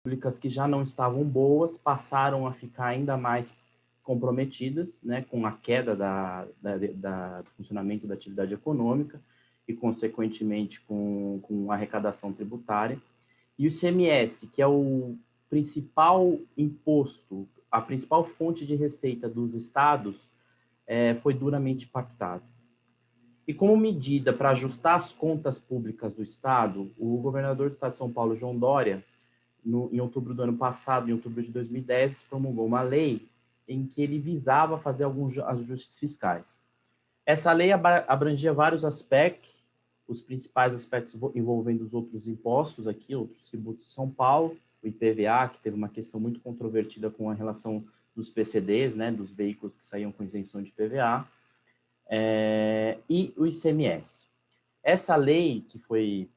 públicas que já não estavam boas passaram a ficar ainda mais comprometidas, né, com a queda do funcionamento da atividade econômica e, consequentemente, com a arrecadação tributária. E o ICMS, que é o principal imposto, a principal fonte de receita dos estados, foi duramente impactado. E como medida para ajustar as contas públicas do estado, o governador do estado de São Paulo, João Dória, em outubro do ano passado, em outubro de 2010, promulgou uma lei em que ele visava fazer alguns ajustes fiscais. Essa lei abrangia vários aspectos, os principais aspectos envolvendo os outros impostos aqui, outros tributos de São Paulo, o IPVA, que teve uma questão muito controvertida com a relação dos PCDs, né, dos veículos que saíam com isenção de IPVA, e o ICMS. Essa lei que foi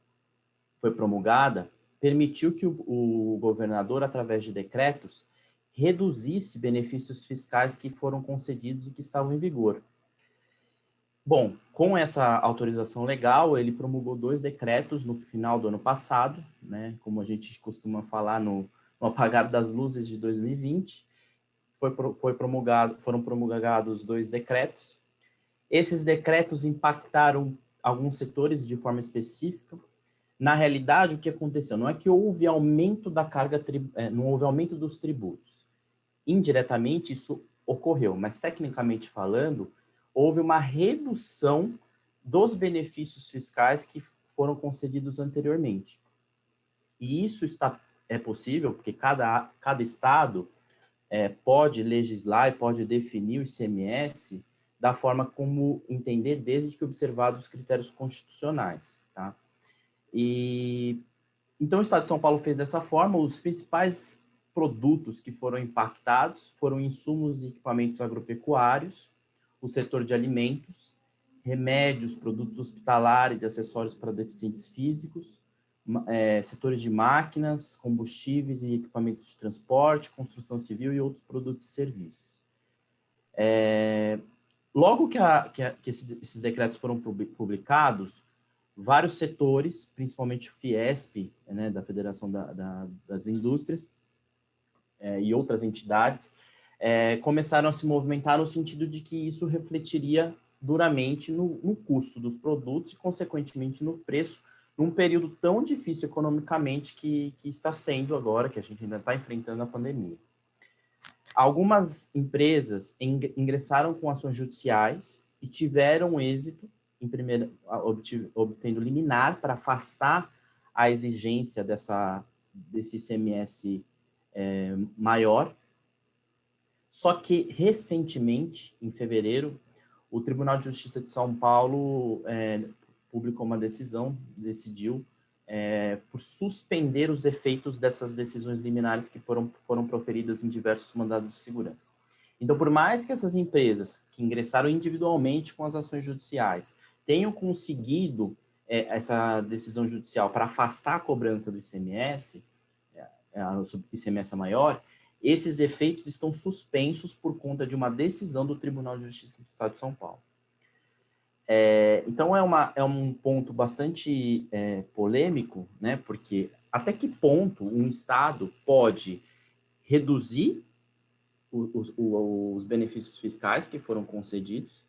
promulgada permitiu que o governador, através de decretos, reduzisse benefícios fiscais que foram concedidos e que estavam em vigor. Bom, com essa autorização legal, ele promulgou 2 decretos no final do ano passado, né, como a gente costuma falar no apagar das luzes de 2020, foram promulgados 2 decretos. Esses decretos impactaram alguns setores de forma específica. Na realidade, o que aconteceu? Não é que houve aumento da carga, não houve aumento dos tributos. Indiretamente, isso ocorreu, mas tecnicamente falando, houve uma redução dos benefícios fiscais que foram concedidos anteriormente. E isso é possível porque cada estado pode legislar e pode definir o ICMS da forma como entender, desde que observados os critérios constitucionais, tá? E então o Estado de São Paulo fez dessa forma. Os principais produtos que foram impactados foram insumos e equipamentos agropecuários, o setor de alimentos, remédios, produtos hospitalares e acessórios para deficientes físicos, setores de máquinas, combustíveis e equipamentos de transporte, construção civil e outros produtos e serviços. Logo que esses decretos foram publicados, vários setores, principalmente o Fiesp, né, da Federação das Indústrias, e outras entidades, começaram a se movimentar no sentido de que isso refletiria duramente no custo dos produtos e, consequentemente, no preço, num período tão difícil economicamente que está sendo agora, que a gente ainda está enfrentando a pandemia. Algumas empresas ingressaram com ações judiciais e tiveram êxito obtendo liminar para afastar a exigência desse ICMS maior. Só que, recentemente, em fevereiro, o Tribunal de Justiça de São Paulo publicou uma decisão, decidiu por suspender os efeitos dessas decisões liminares que foram proferidas em diversos mandados de segurança. Então, por mais que essas empresas que ingressaram individualmente com as ações judiciais tenham conseguido essa decisão judicial para afastar a cobrança do ICMS, o ICMS maior, esses efeitos estão suspensos por conta de uma decisão do Tribunal de Justiça do Estado de São Paulo. Então, é um ponto bastante polêmico, né? Porque até que ponto um Estado pode reduzir os benefícios fiscais que foram concedidos,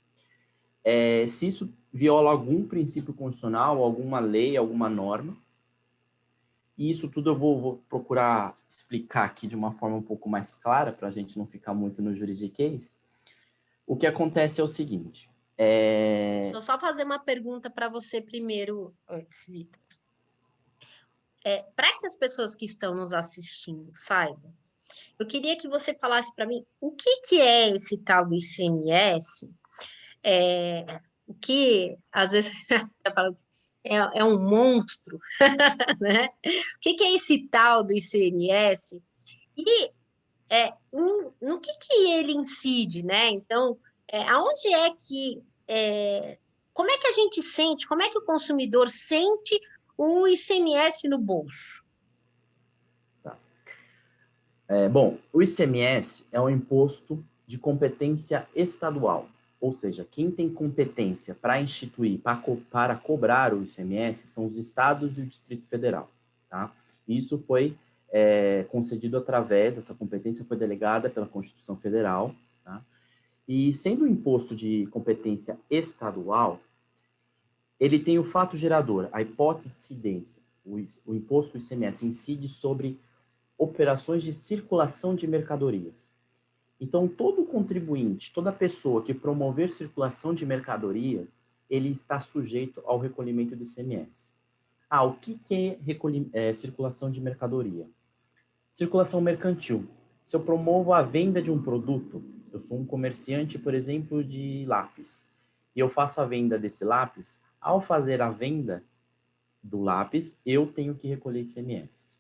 se isso viola algum princípio constitucional, alguma lei, alguma norma. E isso tudo eu vou procurar explicar aqui de uma forma um pouco mais clara, para a gente não ficar muito no juridiquês. O que acontece é o seguinte. Deixa eu só fazer uma pergunta para você primeiro, antes, Vitor. Para que as pessoas que estão nos assistindo saibam, eu queria que você falasse para mim o que é esse tal do ICMS, que às vezes é um monstro, né? O que é esse tal do ICMS e no que ele incide, né? Então, aonde é que, como é que a gente sente, como é que o consumidor sente o ICMS no bolso? Tá. Bom, o ICMS é um imposto de competência estadual, ou seja, quem tem competência para instituir, para cobrar o ICMS são os estados e o Distrito Federal, tá? Isso foi é concedido através, essa competência foi delegada pela Constituição Federal, tá? E sendo um imposto de competência estadual, ele tem o fato gerador, a hipótese de incidência. O imposto ICMS incide sobre operações de circulação de mercadorias. Então, todo contribuinte, toda pessoa que promover circulação de mercadoria, ele está sujeito ao recolhimento do ICMS. O que é circulação de mercadoria? Circulação mercantil. Se eu promovo a venda de um produto, eu sou um comerciante, por exemplo, de lápis, e eu faço a venda desse lápis, ao fazer a venda do lápis, eu tenho que recolher ICMS.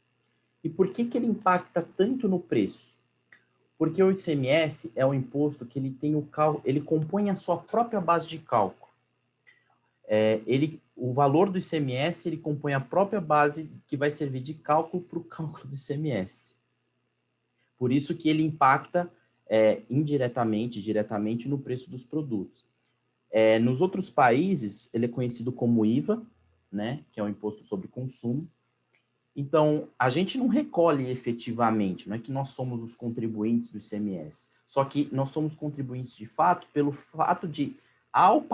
E por que ele impacta tanto no preço? Porque o ICMS é um imposto que ele compõe a sua própria base de cálculo. O valor do ICMS, ele compõe a própria base que vai servir de cálculo para o cálculo do ICMS. Por isso que ele impacta indiretamente, diretamente no preço dos produtos. Nos outros países, ele é conhecido como IVA, né, que é o imposto sobre consumo. Então, a gente não recolhe efetivamente, não é que nós somos os contribuintes do ICMS, só que nós somos contribuintes de fato pelo fato de, ao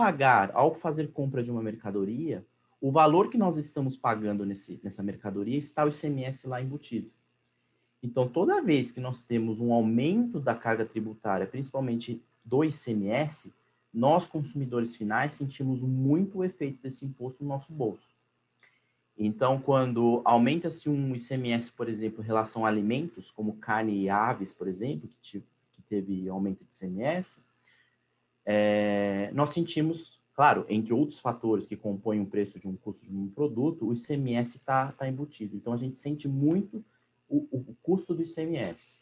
fazer compra de uma mercadoria, o valor que nós estamos pagando nessa mercadoria está o ICMS lá embutido. Então, toda vez que nós temos um aumento da carga tributária, principalmente do ICMS, nós, consumidores finais, sentimos muito o efeito desse imposto no nosso bolso. Então, quando aumenta-se um ICMS, por exemplo, em relação a alimentos, como carne e aves, por exemplo, que teve aumento de ICMS, nós sentimos, claro, entre outros fatores que compõem o preço de um custo de um produto, o ICMS está embutido. Então, a gente sente muito o custo do ICMS.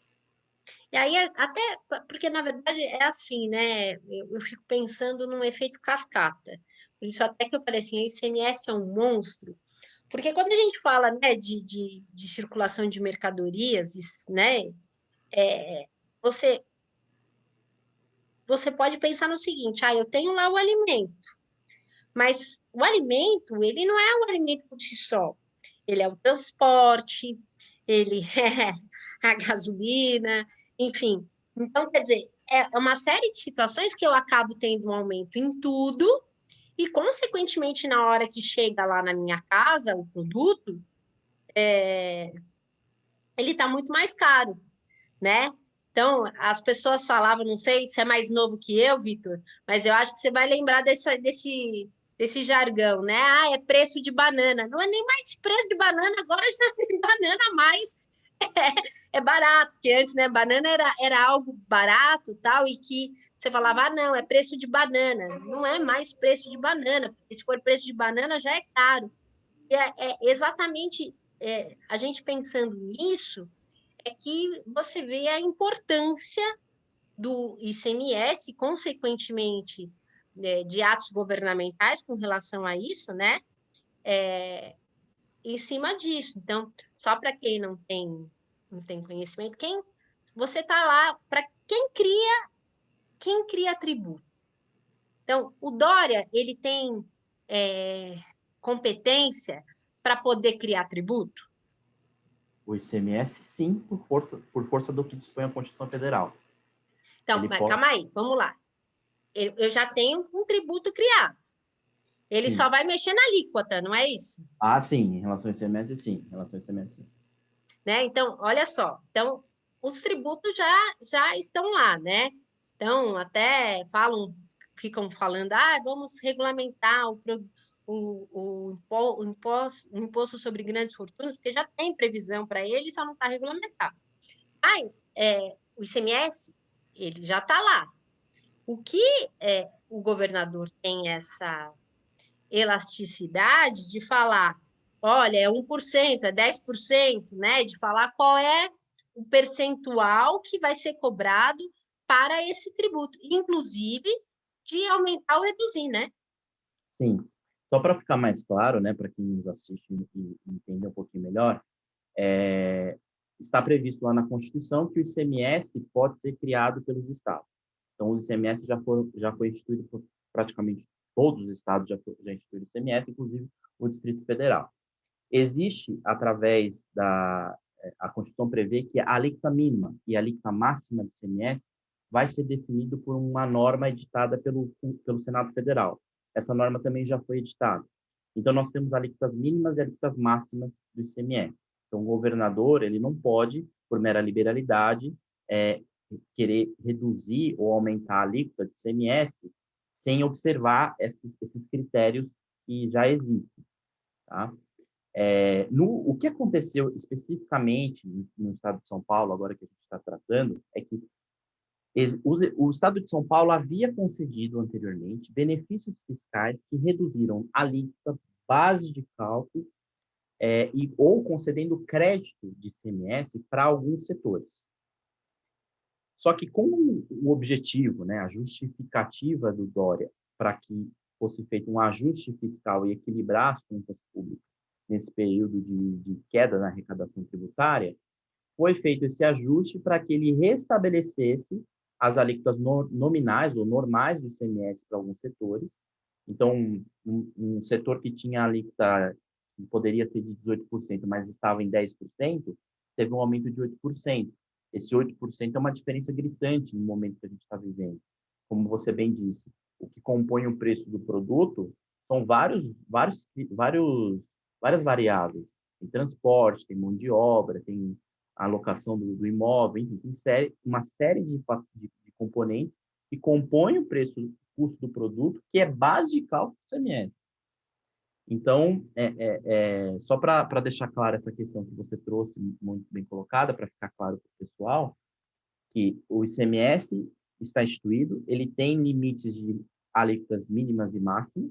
E aí, até porque, na verdade, é assim, né? Eu fico pensando num efeito cascata. Por isso, até que eu falei assim, o ICMS é um monstro. Porque quando a gente fala, né, de circulação de mercadorias, né, você pode pensar no seguinte, eu tenho lá o alimento, mas o alimento, ele não é o alimento por si só. Ele é o transporte, ele é a gasolina, enfim. Então, quer dizer, é uma série de situações que eu acabo tendo um aumento em tudo e, consequentemente, na hora que chega lá na minha casa, o produto, ele está muito mais caro, né? Então, as pessoas falavam, não sei se é mais novo que eu, Vitor, mas eu acho que você vai lembrar desse jargão, né? É preço de banana. Não é nem mais preço de banana, agora já tem banana mais é barato, porque antes, né, banana era algo barato, tal, e que você falava, não, é preço de banana. Não é mais preço de banana, porque se for preço de banana já é caro. E é exatamente a gente pensando nisso, é que você vê a importância do ICMS, consequentemente, de atos governamentais com relação a isso, né? Em cima disso. Então, só para quem não tem conhecimento, você está lá para quem cria tributo. Então, o Dória, ele tem competência para poder criar tributo? O ICMS, sim, por força do que dispõe a Constituição Federal. Então, mas calma aí, vamos lá. Eu já tenho um tributo criado. Ele sim. só vai mexer na alíquota, não é isso? Sim, em relação ao ICMS, sim. Em relação ao ICMS, sim. Né? Então, olha só. Então, os tributos já estão lá, né? Então, até ficam falando, vamos regulamentar o imposto sobre grandes fortunas, porque já tem previsão para ele, só não está regulamentado. Mas o ICMS, ele já está lá. O que o governador tem essa elasticidade de falar, olha, é 1%, é 10%, né? De falar qual é o percentual que vai ser cobrado para esse tributo, inclusive de aumentar ou reduzir, né? Sim. Só para ficar mais claro, né, para quem nos assiste e entender um pouquinho melhor, está previsto lá na Constituição que o ICMS pode ser criado pelos estados. Então, o ICMS já foi instituído por praticamente todos os estados, já instituíram o ICMS, inclusive o Distrito Federal. Existe, através a Constituição prevê que a alíquota mínima e a alíquota máxima do ICMS vai ser definido por uma norma editada pelo Senado Federal. Essa norma também já foi editada. Então, nós temos alíquotas mínimas e alíquotas máximas do ICMS. Então, o governador, ele não pode, por mera liberalidade, querer reduzir ou aumentar a alíquota do ICMS sem observar esses critérios que já existem. Tá? O que aconteceu especificamente no estado de São Paulo, agora que a gente está tratando, é que o estado de São Paulo havia concedido anteriormente benefícios fiscais que reduziram a alíquota, base de cálculo, ou concedendo crédito de ICMS para alguns setores. Só que com o objetivo, né, a justificativa do Dória para que fosse feito um ajuste fiscal e equilibrar as contas públicas nesse período de queda na arrecadação tributária, foi feito esse ajuste para que ele restabelecesse as alíquotas nominais ou normais do ICMS para alguns setores. Então, um setor que tinha alíquota que poderia ser de 18%, mas estava em 10%, teve um aumento de 8%. Esse 8% é uma diferença gritante no momento que a gente está vivendo. Como você bem disse, o que compõe o preço do produto são várias variáveis. Tem transporte, tem mão de obra, tem a alocação do imóvel, enfim, tem uma série de componentes que compõem o custo do produto, que é base de cálculo do ICMS. Então, só para deixar clara essa questão que você trouxe, muito bem colocada, para ficar claro para o pessoal, que o ICMS está instituído, ele tem limites de alíquotas mínimas e máximas.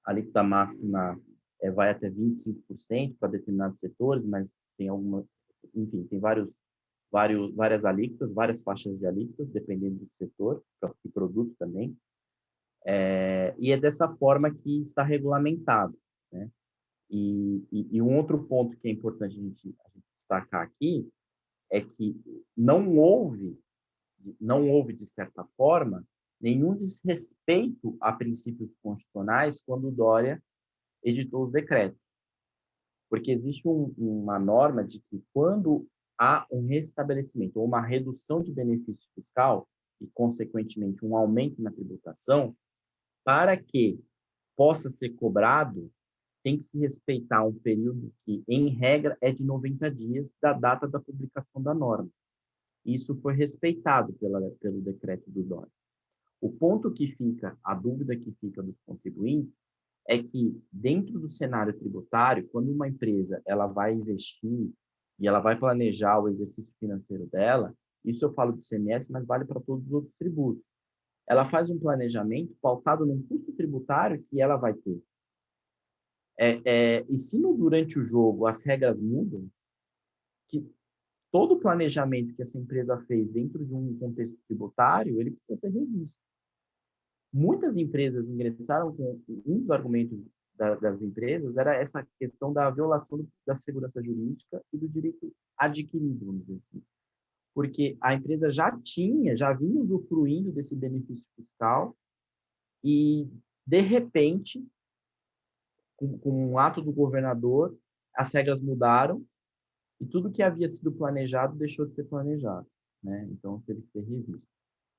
A alíquota máxima vai até 25% para determinados setores, mas tem enfim, tem várias alíquotas, várias faixas de alíquotas, dependendo do setor e produto também. E é dessa forma que está regulamentado, né? E um outro ponto que é importante a gente destacar aqui é que não houve, de certa forma, nenhum desrespeito a princípios constitucionais quando o Dória editou os decretos. Porque existe uma norma de que quando há um restabelecimento ou uma redução de benefício fiscal e, consequentemente, um aumento na tributação, para que possa ser cobrado, tem que se respeitar um período que, em regra, é de 90 dias da data da publicação da norma. Isso foi respeitado pelo decreto do Dória. O ponto que fica, a dúvida que fica dos contribuintes, é que, dentro do cenário tributário, quando uma empresa ela vai investir e ela vai planejar o exercício financeiro dela, isso eu falo do ICMS, mas vale para todos os outros tributos. Ela faz um planejamento pautado num custo tributário que ela vai ter. E se durante o jogo as regras mudam, que todo o planejamento que essa empresa fez dentro de um contexto tributário, ele precisa ser revisto. Muitas empresas ingressaram com um dos argumentos das empresas era essa questão da violação da segurança jurídica e do direito adquirido, vamos dizer assim. Porque a empresa já vinha usufruindo desse benefício fiscal e, de repente, com um ato do governador, as regras mudaram e tudo que havia sido planejado deixou de ser planejado, né? Então, teve que ser revisto.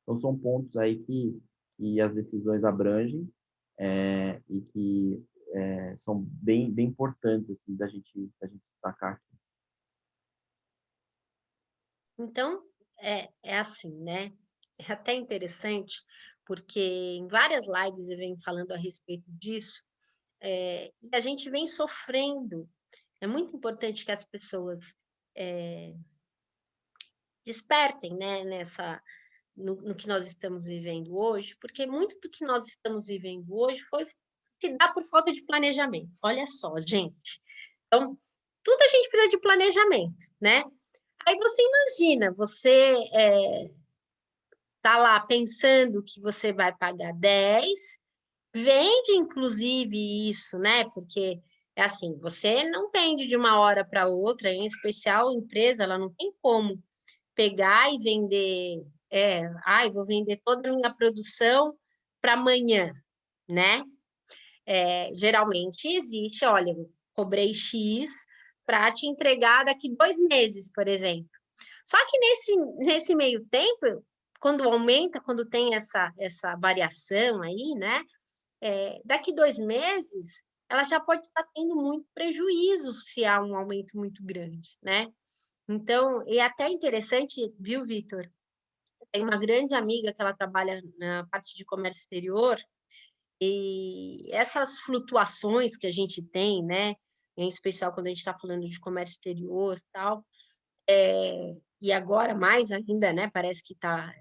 Então, são pontos aí que as decisões abrangem e que são bem importantes assim, da gente destacar aqui. Então, é assim, né? É até interessante, porque em várias lives eu venho falando a respeito disso, e a gente vem sofrendo. É muito importante que as pessoas despertem, né, no que nós estamos vivendo hoje, porque muito do que nós estamos vivendo hoje se dá por falta de planejamento. Olha só, gente. Então, tudo a gente precisa de planejamento, né? Aí você imagina, você tá lá pensando que você vai pagar 10, vende inclusive isso, né? Porque é assim, você não vende de uma hora para outra, em especial empresa, ela não tem como pegar e vender, vou vender toda a minha produção para amanhã, né? Geralmente existe, olha, cobrei X, para te entregar daqui 2 meses, por exemplo. Só que nesse meio tempo, quando aumenta, quando tem essa variação aí, né? Daqui 2 meses, ela já pode estar tendo muito prejuízo se há um aumento muito grande, né? Então, é até interessante, viu, Vitor? Tem uma grande amiga que ela trabalha na parte de comércio exterior, e essas flutuações que a gente tem, né? Em especial quando a gente está falando de comércio exterior e tal, e agora mais ainda, né? Parece que tá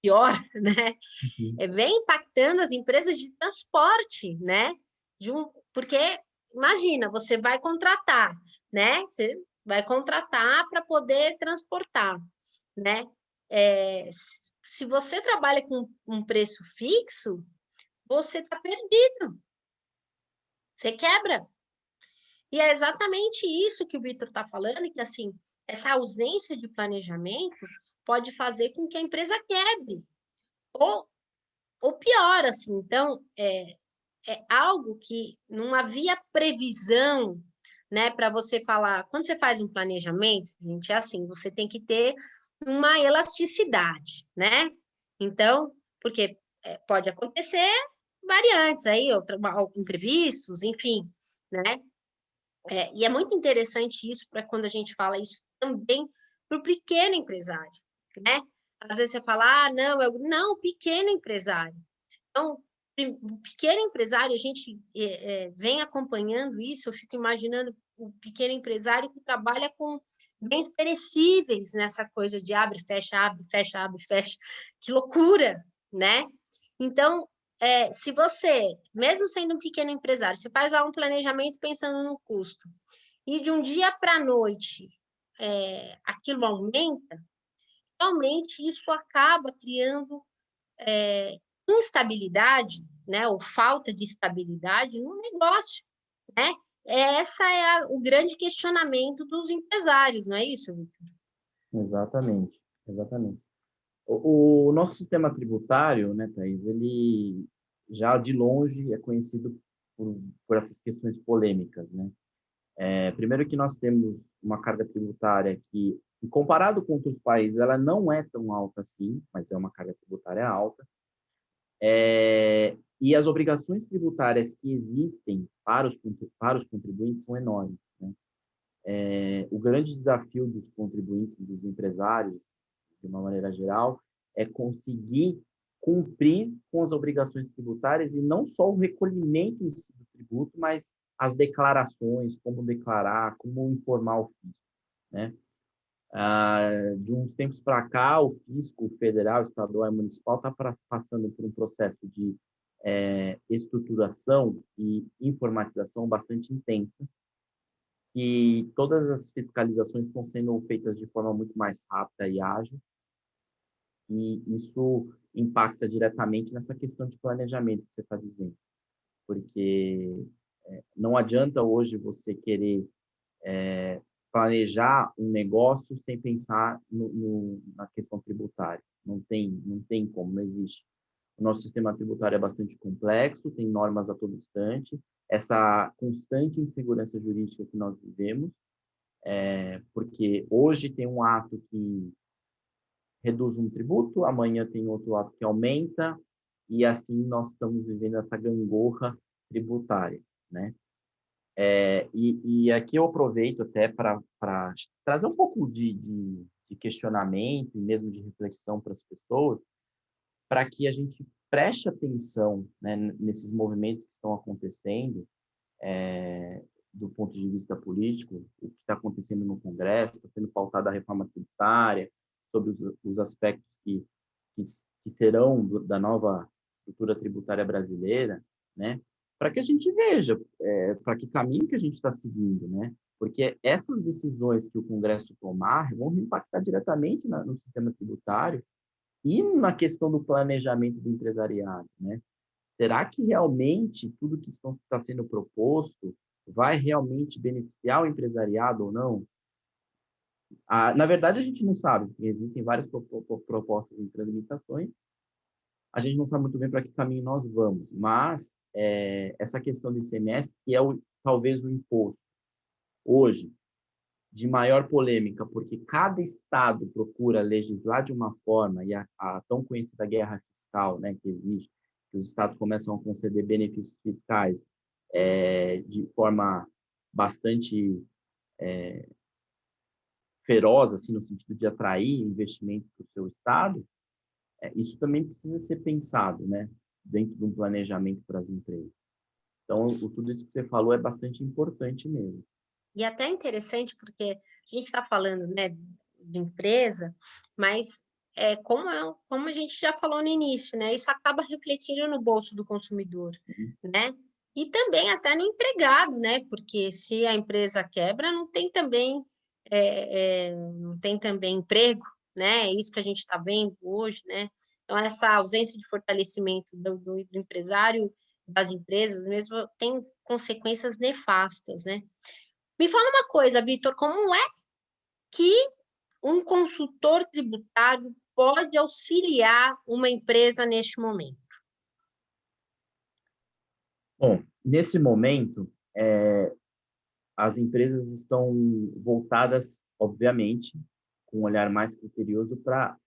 pior, né? Uhum. Vem impactando as empresas de transporte, né? Porque, imagina, você vai contratar, né? Você vai contratar para poder transportar, né? Se você trabalha com um preço fixo, você está perdido, você quebra. E é exatamente isso que o Vitor está falando, que assim, essa ausência de planejamento pode fazer com que a empresa quebre, ou, ou pior, assim. Então, é algo que não havia previsão, né, para você falar. Quando você faz um planejamento, gente, é assim, você tem que ter uma elasticidade, né? Então, porque pode acontecer variantes aí, imprevistos, enfim, né? E é muito interessante isso para quando a gente fala isso também para o pequeno empresário, né? Às vezes você fala, não, não, pequeno empresário. Então, o pequeno empresário, a gente vem acompanhando isso, eu fico imaginando o pequeno empresário que trabalha com bens perecíveis nessa coisa de abre, fecha, abre, fecha, abre, fecha. Que loucura, né? Então, se você, mesmo sendo um pequeno empresário, você faz lá um planejamento pensando no custo, e de um dia para a noite aquilo aumenta, realmente isso acaba criando instabilidade, né, ou falta de estabilidade no negócio, né? Essa é o grande questionamento dos empresários, não é isso, Vitor? Exatamente, exatamente. O nosso sistema tributário, né, Thaís, ele já de longe é conhecido por essas questões polêmicas, né? Primeiro que nós temos uma carga tributária que, comparado com outros países, ela não é tão alta assim, mas é uma carga tributária alta. E as obrigações tributárias que existem para os contribuintes são enormes, né? O grande desafio dos contribuintes, dos empresários, de uma maneira geral, é conseguir cumprir com as obrigações tributárias e não só o recolhimento em si do tributo, mas as declarações, como declarar, como informar o fisco, né? De uns tempos para cá, o fisco federal, estadual e municipal está passando por um processo de estruturação e informatização bastante intensa, e todas as fiscalizações estão sendo feitas de forma muito mais rápida e ágil, e isso impacta diretamente nessa questão de planejamento que você está dizendo, porque não adianta hoje você querer planejar um negócio sem pensar na questão tributária. Não tem como, não existe. O nosso sistema tributário é bastante complexo, tem normas a todo instante, essa constante insegurança jurídica que nós vivemos, porque hoje tem um ato que reduz um tributo, amanhã tem outro ato que aumenta, e assim nós estamos vivendo essa gangorra tributária, né? E aqui eu aproveito até para trazer um pouco de questionamento e mesmo de reflexão para as pessoas, para que a gente preste atenção, né, nesses movimentos que estão acontecendo, do ponto de vista político, o que está acontecendo no Congresso, está sendo pautada a reforma tributária, sobre os aspectos que serão da nova estrutura tributária brasileira, né? Para que a gente veja para que caminho que a gente está seguindo, né? Porque essas decisões que o Congresso tomar vão impactar diretamente no sistema tributário e na questão do planejamento do empresariado, né? Será que realmente tudo que está sendo proposto vai realmente beneficiar o empresariado ou não? Na verdade, a gente não sabe. Existem várias propostas em tramitações. A gente não sabe muito bem para que caminho nós vamos, mas essa questão do ICMS, que é talvez o imposto hoje de maior polêmica, porque cada estado procura legislar de uma forma, e a tão conhecida guerra fiscal, né, que existe, que os estados começam a conceder benefícios fiscais de forma bastante feroz, assim, no sentido de atrair investimentos para o seu estado, isso também precisa ser pensado, né, dentro de um planejamento para as empresas. Então, tudo isso que você falou é bastante importante mesmo. E até interessante porque a gente está falando, né, de empresa, mas como a gente já falou no início, né, isso acaba refletindo no bolso do consumidor, né? E também até no empregado, né? Porque se a empresa quebra, não tem também emprego, né? É isso que a gente está vendo hoje, né? Então, essa ausência de fortalecimento do empresário, das empresas mesmo, tem consequências nefastas, né? Me fala uma coisa, Vitor, como é que um consultor tributário pode auxiliar uma empresa neste momento? Bom, nesse momento, as empresas estão voltadas, obviamente, com um olhar mais criterioso para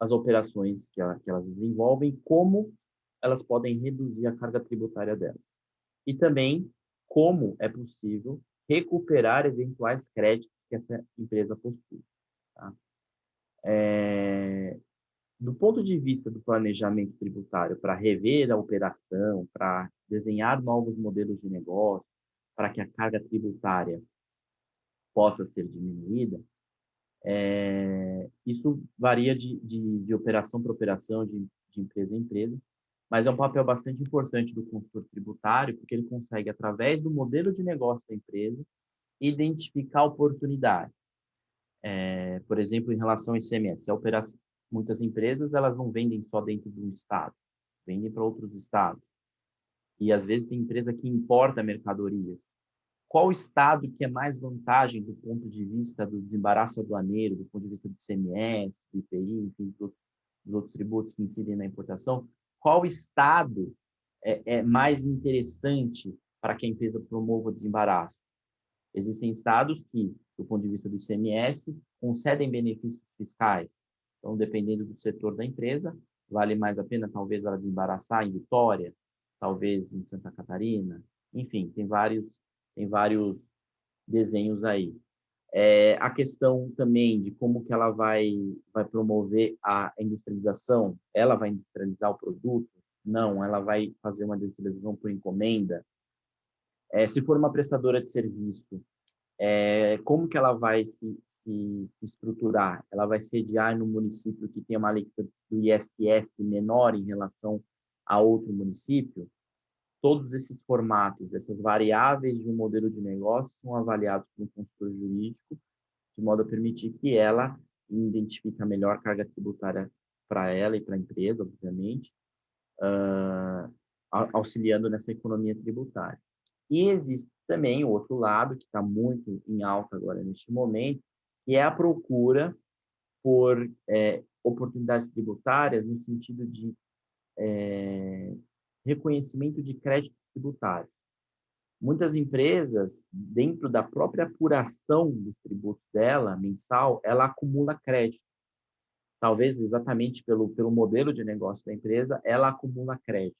as operações que elas desenvolvem, como elas podem reduzir a carga tributária delas. E também como é possível recuperar eventuais créditos que essa empresa possui. Tá? Do ponto de vista do planejamento tributário, para rever a operação, para desenhar novos modelos de negócio, para que a carga tributária possa ser diminuída, isso varia de operação para operação, de empresa em empresa, mas é um papel bastante importante do consultor tributário, porque ele consegue, através do modelo de negócio da empresa, identificar oportunidades. Por exemplo, em relação ao ICMS, muitas empresas elas não vendem só dentro de um estado, vendem para outros estados. E, às vezes, tem empresa que importa mercadorias. Qual estado que é mais vantagem do ponto de vista do desembaraço aduaneiro, do ponto de vista do ICMS, do IPI, enfim, dos outros tributos que incidem na importação? Qual estado é mais interessante para que a empresa promova o desembaraço? Existem estados que, do ponto de vista do ICMS, concedem benefícios fiscais. Então, dependendo do setor da empresa, vale mais a pena, talvez, ela desembaraçar em Vitória, talvez em Santa Catarina. Enfim, tem vários desenhos aí. A questão também de como que ela vai promover a industrialização. Ela vai industrializar o produto? Não, ela vai fazer uma industrialização por encomenda. Se for uma prestadora de serviço, como que ela vai se estruturar? Ela vai sediar no município que tem uma alíquota do ISS menor em relação a outro município? Todos esses formatos, essas variáveis de um modelo de negócio são avaliados por um consultor jurídico, de modo a permitir que ela identifique a melhor carga tributária para ela e para a empresa, obviamente, auxiliando nessa economia tributária. E existe também o outro lado, que está muito em alta agora neste momento, que é a procura por oportunidades tributárias no sentido de reconhecimento de crédito tributário. Muitas empresas, dentro da própria apuração dos tributos dela, mensal, ela acumula crédito. Talvez exatamente pelo modelo de negócio da empresa, ela acumula crédito.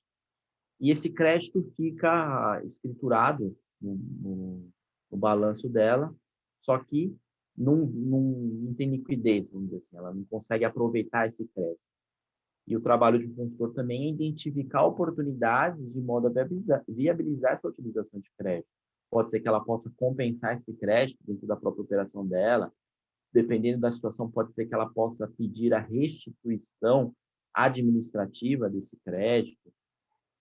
E esse crédito fica escriturado no balanço dela, só que não tem liquidez, vamos dizer assim, ela não consegue aproveitar esse crédito. E o trabalho de um consultor também é identificar oportunidades de modo a viabilizar essa utilização de crédito. Pode ser que ela possa compensar esse crédito dentro da própria operação dela. Dependendo da situação, pode ser que ela possa pedir a restituição administrativa desse crédito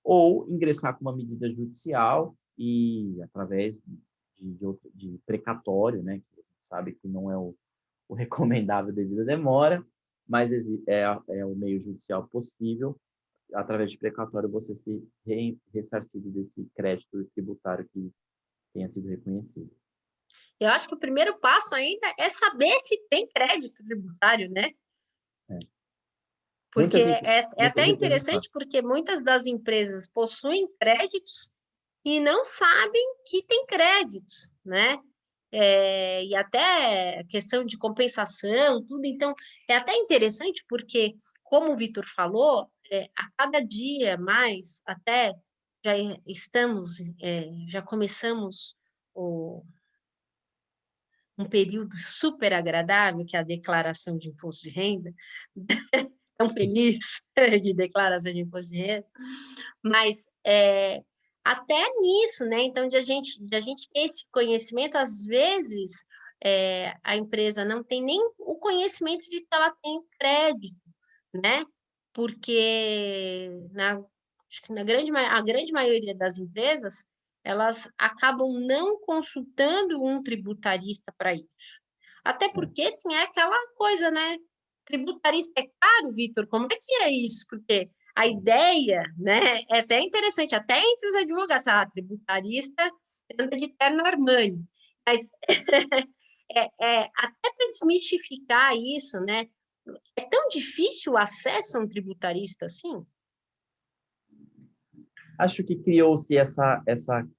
ou ingressar com uma medida judicial e através de precatório, né, que a gente sabe que não é o recomendável devido à demora, mas é o meio judicial possível, através de precatório, você ser ressarcido desse crédito tributário que tenha sido reconhecido. Eu acho que o primeiro passo ainda é saber se tem crédito tributário, né? Porque é até interessante, porque muitas das empresas possuem créditos e não sabem que tem créditos, né? e até questão de compensação, tudo. Então, é até interessante porque, como o Vitor falou, a cada dia mais, até já estamos, já começamos um período super agradável, que é a declaração de imposto de renda, tão feliz de declaração de imposto de renda, mas até nisso, né? Então, de a gente ter esse conhecimento, às vezes a empresa não tem nem o conhecimento de que ela tem crédito, né? Porque acho que a grande maioria das empresas, elas acabam não consultando um tributarista para isso. Até porque tem aquela coisa, né? Tributarista é caro, Vitor, como é que é isso? Porque a ideia, né, é até interessante, até entre os advogados, tributarista anda de terno Armani, mas até para desmistificar isso, né? É tão difícil o acesso a um tributarista assim? Acho que criou-se essa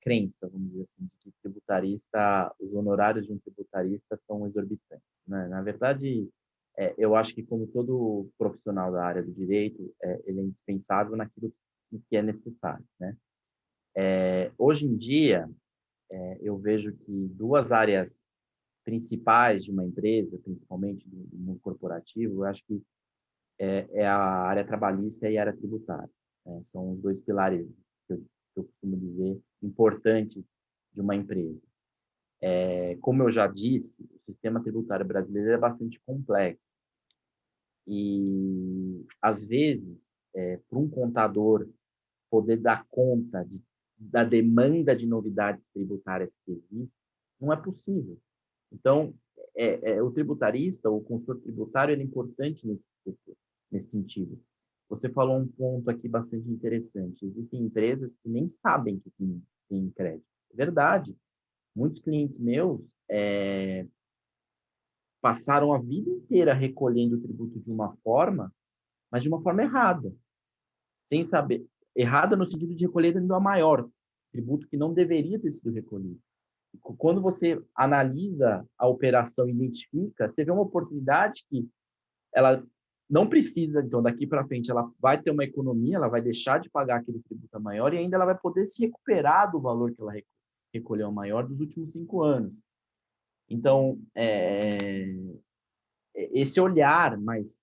crença, vamos dizer assim, de que tributarista, os honorários de um tributarista são exorbitantes, né? Na verdade, eu acho que como todo profissional da área do direito, ele é indispensável naquilo que é necessário, né? Hoje em dia, eu vejo que duas áreas principais de uma empresa, principalmente do mundo corporativo, eu acho que é a área trabalhista e a área tributária, né? São os dois pilares que eu costumo dizer importantes de uma empresa. Como eu já disse, o sistema tributário brasileiro é bastante complexo e, às vezes, para um contador poder dar conta da demanda de novidades tributárias que existe, não é possível. Então, o tributarista, o consultor tributário, ele é importante nesse sentido. Você falou um ponto aqui bastante interessante. Existem empresas que nem sabem que tem crédito. É verdade. Muitos clientes meus passaram a vida inteira recolhendo o tributo de uma forma, mas de uma forma errada, sem saber. Errada no sentido de recolher ainda a maior, tributo que não deveria ter sido recolhido. Quando você analisa a operação e identifica, você vê uma oportunidade que ela não precisa, então, daqui para frente, ela vai ter uma economia, ela vai deixar de pagar aquele tributo maior e ainda ela vai poder se recuperar do valor que ela recolheu maior dos últimos 5 anos. Então, esse olhar mais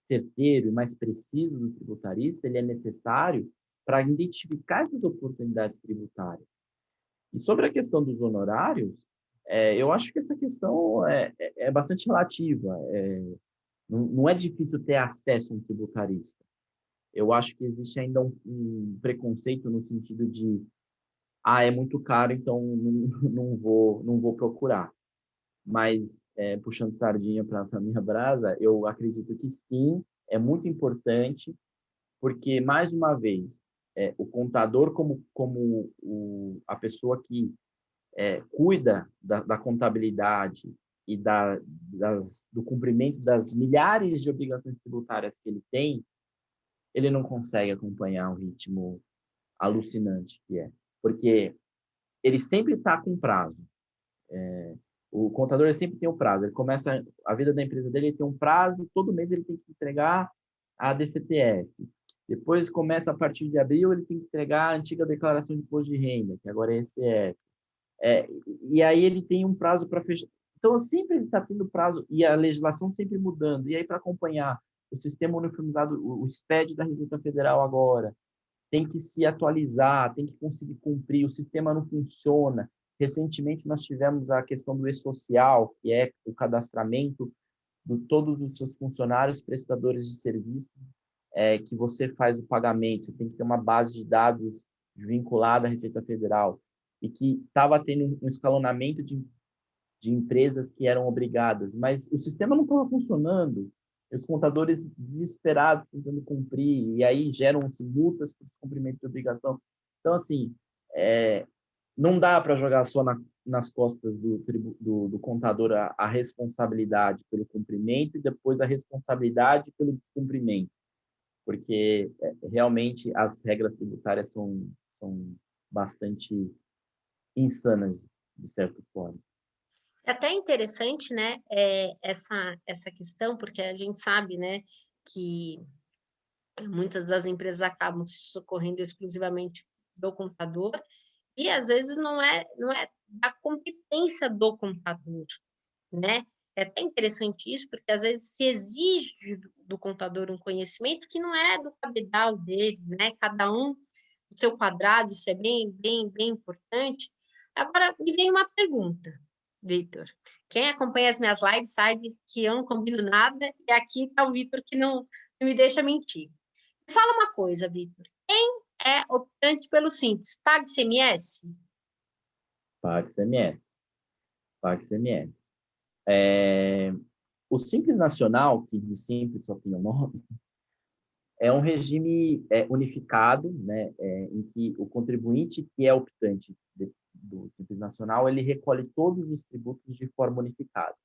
certeiro e mais preciso do tributarista, ele é necessário para identificar essas oportunidades tributárias. E sobre a questão dos honorários, eu acho que essa questão é bastante relativa. Não é difícil ter acesso a um tributarista. Eu acho que existe ainda um preconceito no sentido de, é muito caro, então não vou procurar. Mas, puxando sardinha para a minha brasa, eu acredito que sim, é muito importante, porque, mais uma vez, o contador a pessoa que cuida da contabilidade e do cumprimento das milhares de obrigações tributárias que ele tem, ele não consegue acompanhar um ritmo alucinante que é. Porque ele sempre está com prazo. O contador sempre tem um prazo. Ele começa a vida da empresa dele, ele tem um prazo, todo mês ele tem que entregar a DCTF. Depois começa a partir de abril, ele tem que entregar a antiga declaração de imposto de renda, que agora é ECF. E aí ele tem um prazo para fechar. Então, sempre ele está tendo prazo e a legislação sempre mudando. E aí, para acompanhar o sistema uniformizado, o SPED da Receita Federal agora, tem que se atualizar, tem que conseguir cumprir, o sistema não funciona. Recentemente, nós tivemos a questão do e-social, que é o cadastramento de todos os seus funcionários, prestadores de serviço, que você faz o pagamento, você tem que ter uma base de dados vinculada à Receita Federal, e que estava tendo um escalonamento de empresas que eram obrigadas, mas o sistema não estava funcionando, os contadores desesperados tentando cumprir, e aí geram-se multas por descumprimento de obrigação. Então, assim, não dá para jogar só nas costas do contador a responsabilidade pelo cumprimento e depois a responsabilidade pelo descumprimento, porque realmente as regras tributárias são bastante insanas, de certa forma. É até interessante, né, essa questão, porque a gente sabe, né, que muitas das empresas acabam se socorrendo exclusivamente do computador, e às vezes não é da competência do contador, né? É até interessante isso, porque às vezes se exige do contador um conhecimento que não é do cabedal dele, né? Cada um no seu quadrado, isso é bem importante. Agora, me vem uma pergunta, Vitor. Quem acompanha as minhas lives sabe que eu não combino nada, e aqui está o Vitor que não me deixa mentir. Fala uma coisa, Vitor. Quem é optante pelo Simples? Paga ICMS? Paga ICMS. Paga ICMS. O Simples Nacional, que de Simples só tem o nome, é um regime unificado, né, em que o contribuinte que é optante do Simples Nacional, ele recolhe todos os tributos de forma unificada.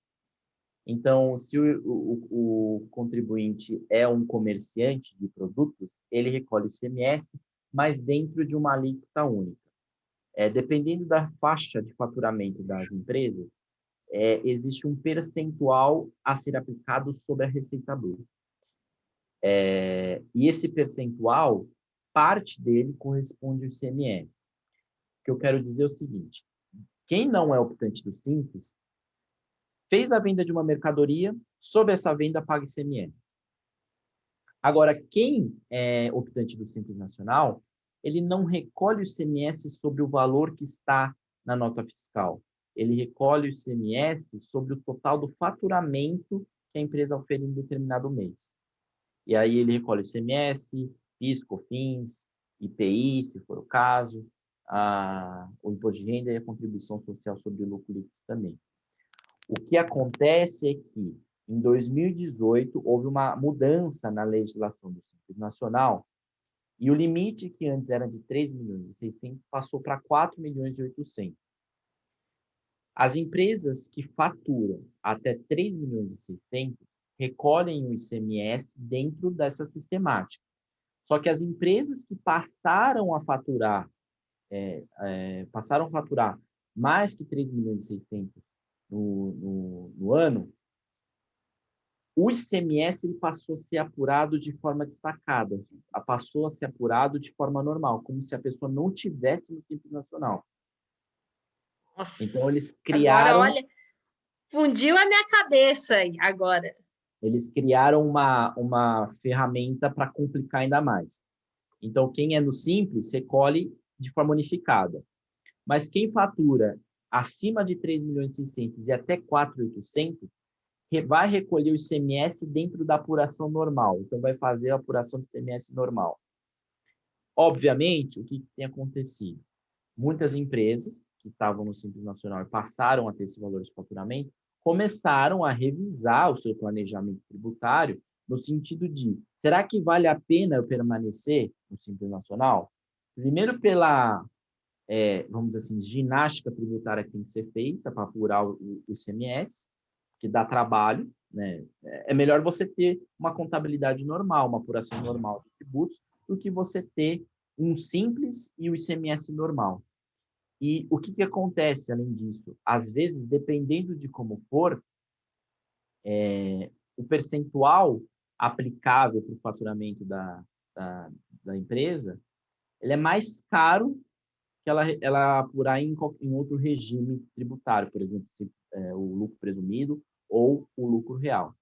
Então, se o contribuinte é um comerciante de produtos, ele recolhe o ICMS, mas dentro de uma alíquota única. Dependendo da faixa de faturamento das empresas, existe um percentual a ser aplicado sobre a receita bruta. E esse percentual, parte dele corresponde ao ICMS. O que eu quero dizer é o seguinte: quem não é optante do Simples, fez a venda de uma mercadoria, sobre essa venda paga ICMS. Agora, quem é optante do Simples Nacional, ele não recolhe o ICMS sobre o valor que está na nota fiscal. Ele recolhe o ICMS sobre o total do faturamento que a empresa oferece em determinado mês. E aí ele recolhe o ICMS, PIS, COFINS, IPI, se for o caso, o imposto de renda e a contribuição social sobre o lucro líquido também. O que acontece é que, em 2018, houve uma mudança na legislação do Simples Nacional e o limite, que antes era de 3 milhões e 600, passou para 4 milhões e 800. As empresas que faturam até 3 milhões e 600 recolhem o ICMS dentro dessa sistemática. Só que as empresas que passaram a faturar mais que 3 milhões e 600 no ano, o ICMS ele passou a ser apurado de forma destacada, passou a ser apurado de forma normal, como se a pessoa não tivesse no Simples Nacional. Nossa, Então, eles agora, criaram... olha, fundiu a minha cabeça aí, agora. Eles criaram uma ferramenta para complicar ainda mais. Então, quem é no Simples, recolhe de forma unificada. Mas quem fatura acima de 3 milhões e 600 e até 4.800, vai recolher o ICMS dentro da apuração normal. Então, vai fazer a apuração do ICMS normal. Obviamente, o que tem acontecido? Muitas empresas que estavam no Simples Nacional e passaram a ter esse valor de faturamento, começaram a revisar o seu planejamento tributário no sentido de, será que vale a pena eu permanecer no Simples Nacional? Primeiro pela, vamos dizer assim, ginástica tributária que tem que ser feita para apurar o ICMS, que dá trabalho, né? É melhor você ter uma contabilidade normal, uma apuração normal de tributos, do que você ter um Simples e o ICMS normal. E o que acontece, além disso? Às vezes, dependendo de como for, o percentual aplicável para o faturamento da empresa, ele é mais caro que ela apurar em outro regime tributário, por exemplo, o lucro presumido ou o lucro real.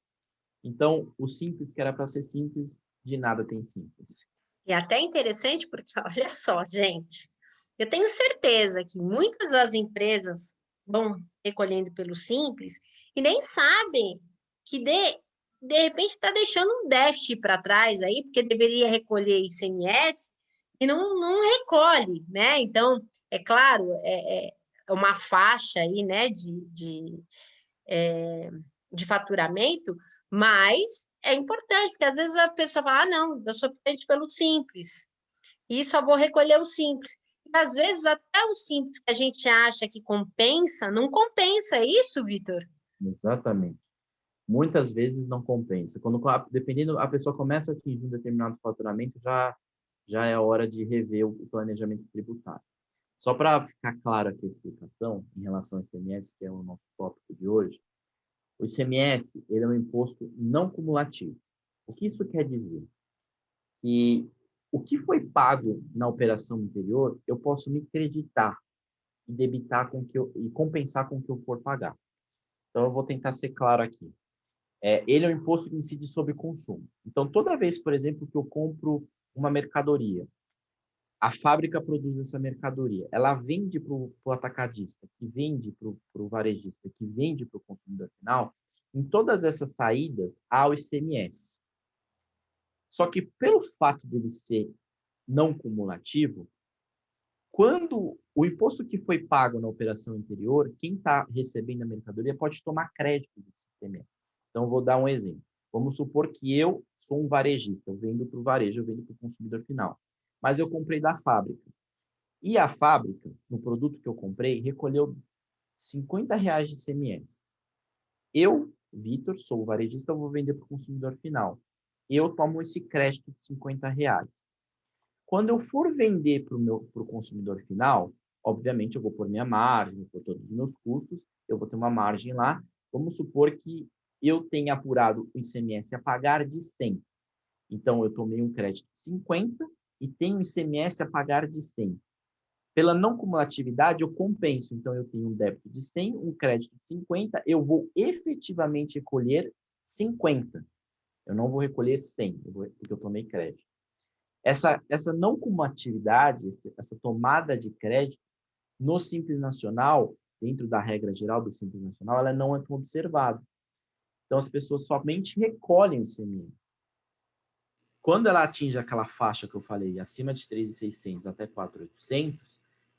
Então, o Simples, que era para ser simples, de nada tem Simples. E até interessante porque, olha só, gente, eu tenho certeza que muitas das empresas vão recolhendo pelo Simples e nem sabem que de repente está deixando um déficit para trás aí, porque deveria recolher ICMS e não recolhe, né? Então, é claro, é uma faixa aí, né, de faturamento, mas é importante, porque às vezes a pessoa fala, não, eu sou cliente pelo Simples, e só vou recolher o Simples. E às vezes até o Simples que a gente acha que compensa, não compensa, é isso, Vitor? Exatamente. Muitas vezes não compensa. Dependendo, a pessoa começa a atingir um determinado faturamento, já é hora de rever o planejamento tributário. Só para ficar claro aqui a explicação em relação ao ICMS, que é o nosso tópico de hoje, o ICMS ele é um imposto não cumulativo. O que isso quer dizer? Que o que foi pago na operação anterior, eu posso me creditar e debitar e compensar com o que eu for pagar. Então, eu vou tentar ser claro aqui. Ele é um imposto que incide sobre consumo. Então, toda vez, por exemplo, que eu compro uma mercadoria, a fábrica produz essa mercadoria, ela vende para o atacadista, que vende para o varejista, que vende para o consumidor final, em todas essas saídas há o ICMS. Só que pelo fato dele ser não cumulativo, quando o imposto que foi pago na operação anterior, quem está recebendo a mercadoria pode tomar crédito desse ICMS. Então, eu vou dar um exemplo. Vamos supor que eu sou um varejista, eu vendo para o varejo, eu vendo para o consumidor final. Mas eu comprei da fábrica. E a fábrica, no produto que eu comprei, recolheu R$ 50 de ICMS. Eu, Vitor, sou o varejista, eu vou vender para o consumidor final. Eu tomo esse crédito de R$ 50. Quando eu for vender para o consumidor final, obviamente eu vou pôr minha margem, vou pôr todos os meus custos, eu vou ter uma margem lá. Vamos supor que eu tenha apurado o ICMS a pagar de 100. Então, eu tomei um crédito de 50 e tenho ICMS a pagar de 100. Pela não cumulatividade, eu compenso. Então, eu tenho um débito de 100, um crédito de 50, eu vou efetivamente recolher 50. Eu não vou recolher 100, porque eu tomei crédito. Essa não cumulatividade, essa tomada de crédito, no Simples Nacional, dentro da regra geral do Simples Nacional, ela não é tão observada. Então, as pessoas somente recolhem o ICMS. Quando ela atinge aquela faixa que eu falei, acima de 3.600 até 4.800,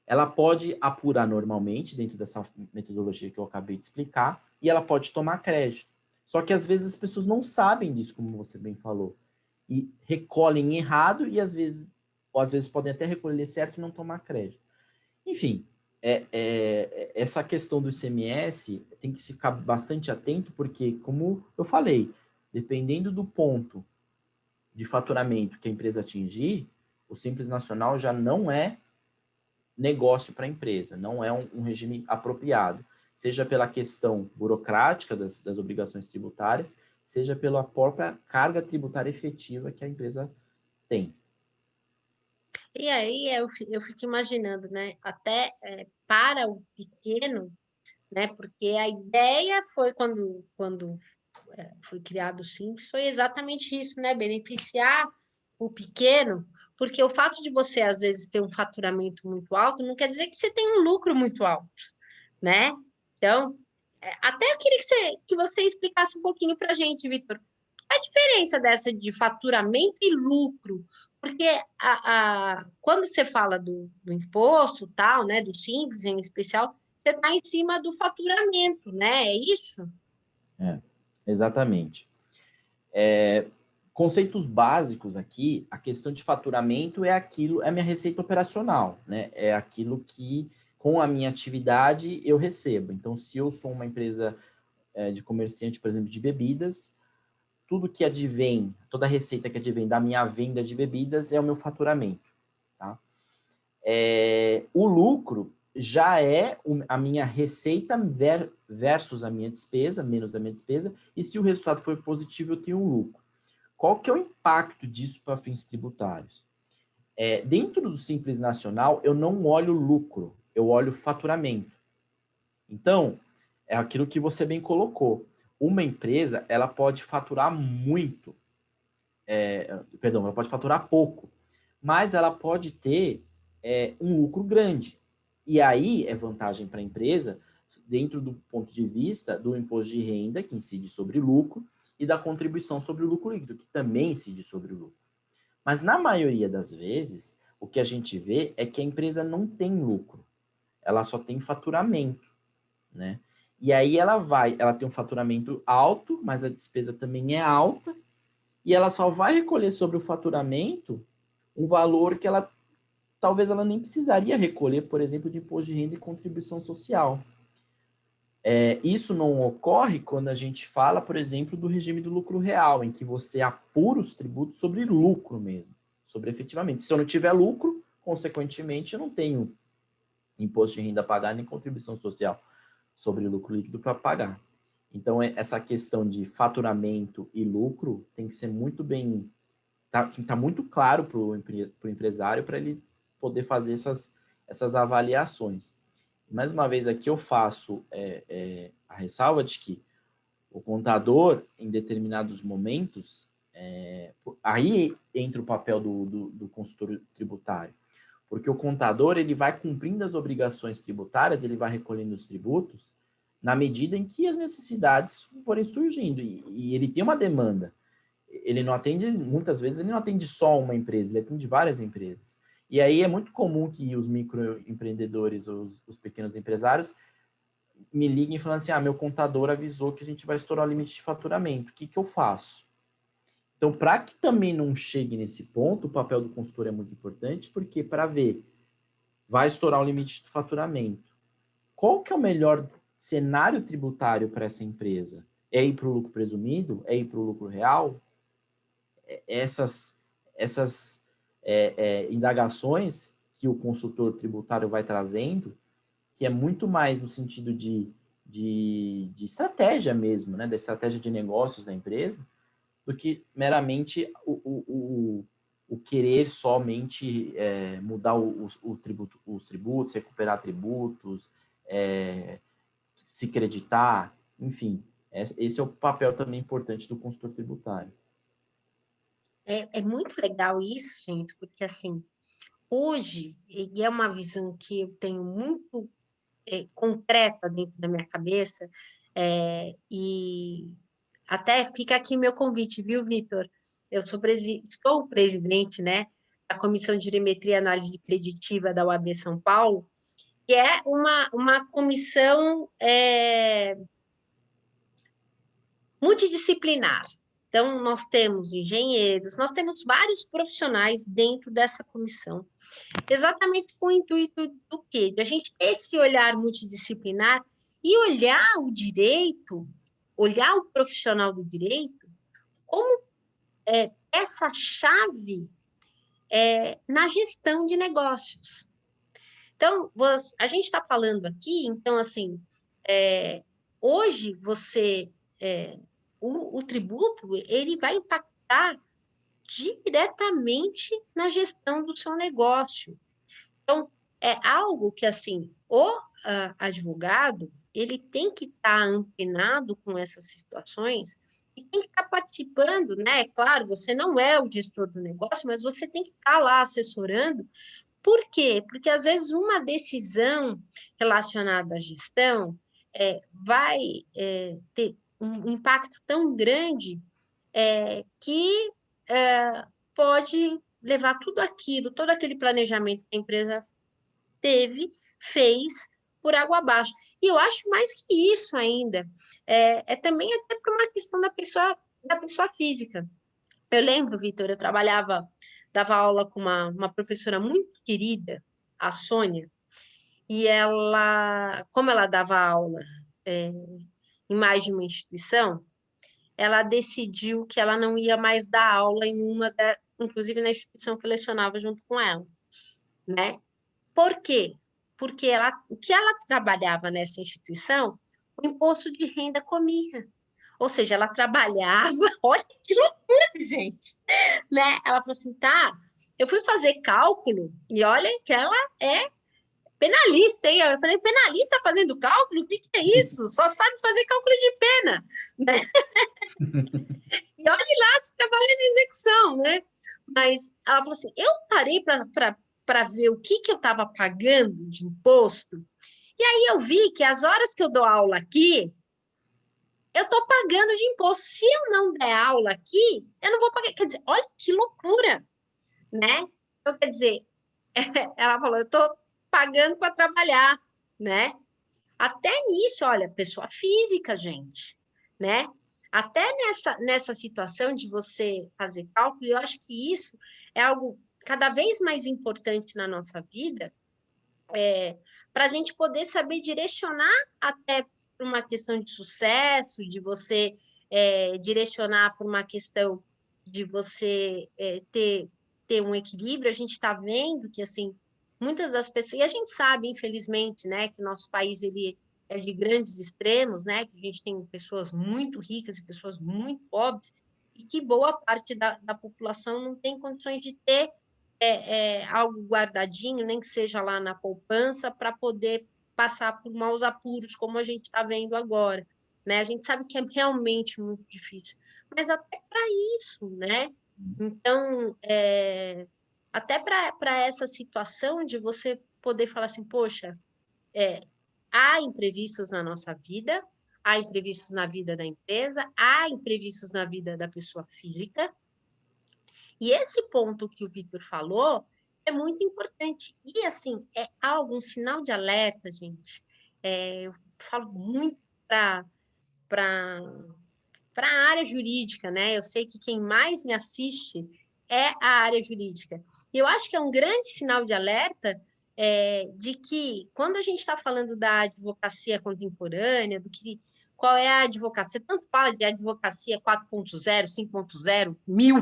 ela pode apurar normalmente, dentro dessa metodologia que eu acabei de explicar, e ela pode tomar crédito. Só que, às vezes, as pessoas não sabem disso, como você bem falou, e recolhem errado, e às vezes podem até recolher certo e não tomar crédito. Enfim, essa questão do ICMS tem que ficar bastante atento, porque, como eu falei, dependendo do ponto de faturamento que a empresa atingir, o Simples Nacional já não é negócio para a empresa, não é um regime apropriado, seja pela questão burocrática das obrigações tributárias, seja pela própria carga tributária efetiva que a empresa tem. E aí eu fico imaginando, né? Até para o pequeno, né? Porque a ideia foi quando foi criado o Simples, foi exatamente isso, né? Beneficiar o pequeno, porque o fato de você, às vezes, ter um faturamento muito alto, não quer dizer que você tem um lucro muito alto, né? Então, até eu queria que você explicasse um pouquinho para a gente, Vitor, a diferença dessa de faturamento e lucro, porque quando você fala do imposto, tal, né, do Simples em especial, você está em cima do faturamento, né? É isso? Exatamente. Conceitos básicos aqui, a questão de faturamento é a minha receita operacional, né? É aquilo que, com a minha atividade, eu recebo. Então, se eu sou uma empresa de comerciante, por exemplo, de bebidas, tudo que advém, toda a receita que advém da minha venda de bebidas é o meu faturamento, tá? O lucro já é a minha receita versus a minha despesa, menos a minha despesa, e se o resultado for positivo, eu tenho um lucro. Qual que é o impacto disso para fins tributários? Dentro do Simples Nacional, eu não olho lucro, eu olho faturamento. Então, é aquilo que você bem colocou. Uma empresa, ela pode faturar muito, ela pode faturar pouco, mas ela pode ter um lucro grande. E aí é vantagem para a empresa, dentro do ponto de vista do imposto de renda, que incide sobre lucro, e da contribuição sobre o lucro líquido, que também incide sobre o lucro. Mas na maioria das vezes, o que a gente vê é que a empresa não tem lucro, ela só tem faturamento, né? E aí ela tem um faturamento alto, mas a despesa também é alta, e ela só vai recolher sobre o faturamento um valor que talvez ela nem precisaria recolher, por exemplo, de imposto de renda e contribuição social. Isso não ocorre quando a gente fala, por exemplo, do regime do lucro real, em que você apura os tributos sobre lucro mesmo, sobre efetivamente. Se eu não tiver lucro, consequentemente, eu não tenho imposto de renda a pagar, nem contribuição social sobre lucro líquido para pagar. Então, essa questão de faturamento e lucro tem que ser muito bem... tem que estar muito claro para o empresário para ele poder fazer essas avaliações. Mais uma vez, aqui eu faço a ressalva de que o contador, em determinados momentos, aí entra o papel do consultor tributário, porque o contador ele vai cumprindo as obrigações tributárias, ele vai recolhendo os tributos na medida em que as necessidades forem surgindo, e ele tem uma demanda. Ele não atende, muitas vezes, ele não atende só uma empresa, ele atende várias empresas. E aí é muito comum que os microempreendedores, os pequenos empresários, me liguem falando assim, meu contador avisou que a gente vai estourar o limite de faturamento, o que eu faço? Então, para que também não chegue nesse ponto, o papel do consultor é muito importante, porque para ver, vai estourar o limite de faturamento, qual que é o melhor cenário tributário para essa empresa? É ir para o lucro presumido? É ir para o lucro real? Essas indagações que o consultor tributário vai trazendo, que é muito mais no sentido de estratégia mesmo, né, da estratégia de negócios da empresa, do que meramente o querer somente mudar os tributos, recuperar tributos, se creditar, enfim. Esse é o papel também importante do consultor tributário. É muito legal isso, gente, porque assim, hoje, e é uma visão que eu tenho muito concreta dentro da minha cabeça, e até fica aqui meu convite, viu, Vitor? Eu sou presidente, né, da Comissão de Jurimetria e Análise Preditiva da UAB São Paulo, que é uma comissão multidisciplinar. Então, nós temos engenheiros, nós temos vários profissionais dentro dessa comissão, exatamente com o intuito do quê? De a gente ter esse olhar multidisciplinar e olhar o direito, olhar o profissional do direito como essa chave na gestão de negócios. Então, a gente está falando aqui, então, assim, hoje o tributo, ele vai impactar diretamente na gestão do seu negócio. Então, é algo que, assim, o advogado, ele tem que estar antenado com essas situações e tem que estar participando, né? Claro, você não é o gestor do negócio, mas você tem que estar lá assessorando. Por quê? Porque, às vezes, uma decisão relacionada à gestão vai ter um impacto tão grande que pode levar tudo aquilo, todo aquele planejamento que a empresa fez por água abaixo. E eu acho mais que isso ainda, também até por uma questão da pessoa física. Eu lembro, Vitor, eu dava aula com uma professora muito querida, a Sônia, e ela, como ela dava aula em mais de uma instituição, ela decidiu que ela não ia mais dar aula inclusive na instituição que lecionava junto com ela, né? Por quê? Porque o que ela trabalhava nessa instituição, o imposto de renda comia. Ou seja, ela trabalhava, olha que loucura, gente, né? Ela falou assim, tá, eu fui fazer cálculo e olha que ela é penalista, hein? Eu falei, penalista fazendo cálculo? O que é isso? Só sabe fazer cálculo de pena, né? E olha lá, se trabalha na execução, né? Mas ela falou assim, eu parei para ver o que eu estava pagando de imposto, e aí eu vi que as horas que eu dou aula aqui, eu estou pagando de imposto. Se eu não der aula aqui, eu não vou pagar. Quer dizer, olha que loucura, né? Então, quer dizer, ela falou, eu estou pagando para trabalhar, né? Até nisso, olha, pessoa física, gente, né? Até nessa situação de você fazer cálculo, eu acho que isso é algo cada vez mais importante na nossa vida, para a gente poder saber direcionar até para uma questão de sucesso, de você direcionar para uma questão de você ter um equilíbrio. A gente está vendo que, assim, muitas das pessoas, e a gente sabe, infelizmente, né, que nosso país ele é de grandes extremos, né, que a gente tem pessoas muito ricas e pessoas muito pobres, e que boa parte da população não tem condições de ter algo guardadinho, nem que seja lá na poupança, para poder passar por maus apuros, como a gente está vendo agora, né? A gente sabe que é realmente muito difícil, mas até para isso, né? Então, até para essa situação de você poder falar assim, poxa, há imprevistos na nossa vida, há imprevistos na vida da empresa, há imprevistos na vida da pessoa física, e esse ponto que o Victor falou é muito importante. E, assim, é algum sinal de alerta, gente. Eu falo muito para a área jurídica, né? Eu sei que quem mais me assiste é a área jurídica. E eu acho que é um grande sinal de alerta de que, quando a gente está falando da advocacia contemporânea, qual é a advocacia, tanto fala de advocacia 4.0, 5.0, 1000,